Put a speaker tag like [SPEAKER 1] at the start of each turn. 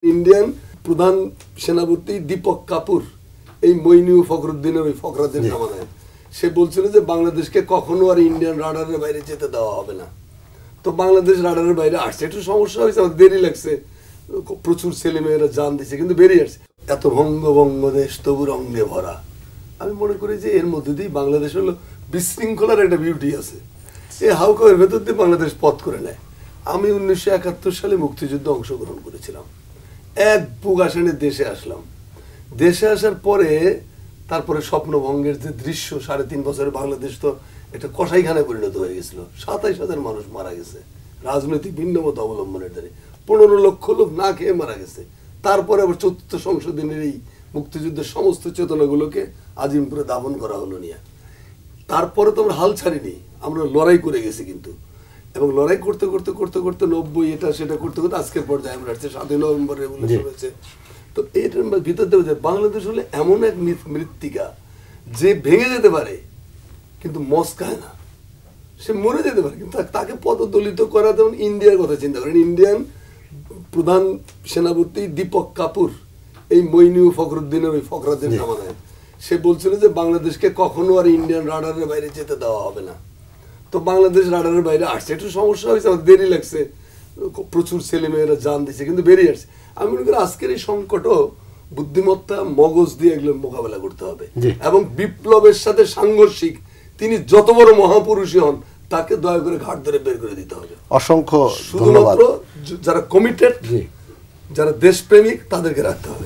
[SPEAKER 1] Indian প্রধান সেনাপতি দীপক কাপুর এই মইনু ফখরুদ্দিনের ওই ফখরাদের জামানায় সে বলছিল যে বাংলাদেশকে কখনো আর ইন্ডিয়ান রাডারের বাইরে যেতে দেওয়া হবে না। তো বাংলাদেশ রাডারের বাইরে আসছে, একটু সমস্যা হয়েছে, আমার দেরি লাগছে, প্রচুর ছেলেমেয়েরা জান দিচ্ছে, কিন্তু বেরিয়ে আসছে। এত ভঙ্গ দেশ তবু রঙে ভরা। আমি মনে করি যে এর মধ্যে দিয়ে বাংলাদেশ হলো বিশৃঙ্খলার একটা বিউটি আছে। এই হাউকাওয়ের ভেতর দিয়ে বাংলাদেশ পথ করে নেয়। আমি 1971 সালে মুক্তিযুদ্ধে অংশগ্রহণ করেছিলাম, এক বুক আসানে দেশে আসলাম। দেশে আসার পরে তারপরে স্বপ্নভঙ্গের যে দৃশ্য, 3.5 বছরে বাংলাদেশ তো একটা কসাইখানায় পরিণত হয়ে গেছিল। 27,000 মানুষ মারা গেছে রাজনৈতিক ভিন্নমত অবলম্বনের দ্বারা, 15 লক্ষ লোক না খেয়ে মারা গেছে। তারপরে আবার 4th সংশোধনের এই মুক্তিযুদ্ধের সমস্ত চেতনাগুলোকে আজিমপুরে দাফন করা হলো নিয়ে। তারপরে তো আমরা হাল ছাড়িনি, আমরা লড়াই করে গেছি কিন্তু। এবং লড়াই করতে করতে করতে করতে 90 এটা সেটা করতে করতে আজকের পর্যায়ে আমরা আসছি। 7 নভেম্বর রেভলিউশন হয়েছে। তো এটার ভিতর দিয়ে বাংলাদেশ হলে এমন এক মৃত্তিকা যে ভেঙে যেতে পারে কিন্তু মস্কায় না, সে মরে যেতে পারে কিন্তু তাকে পদদলিত করা। যেমন ইন্ডিয়ার কথা চিন্তা করেন, ইন্ডিয়ান প্রধান সেনাপতি দীপক কাপুর এই মইনু ফখরুদ্দিনের ওই ফখরাদের জামানায় সে বলছিল যে বাংলাদেশকে কখনো আর ইন্ডিয়ান রাডারের বাইরে যেতে দেওয়া হবে না। তো বাংলাদেশ রাডারের বাইরে আসছে, একটু সমস্যা হয়েছে, আমার দেরি লাগছে, প্রচুর ছেলেমেয়েরা জান দিচ্ছে, কিন্তু বেরিয়ে আসছে। আমি মনে করি আজকের এই সংকটও বুদ্ধিমত্তা মগজ দিয়ে এগুলো মোকাবেলা করতে হবে এবং বিপ্লবের সাথে সাংঘর্ষিক তিনি যত বড় মহাপুরুষই হন তাকে দয়া করে ঘাট ধরে বের করে দিতে হবে।
[SPEAKER 2] অসংখ্য
[SPEAKER 1] শুধুমাত্র যারা কমিটেড, যারা দেশপ্রেমিক তাদেরকে রাখতে হবে।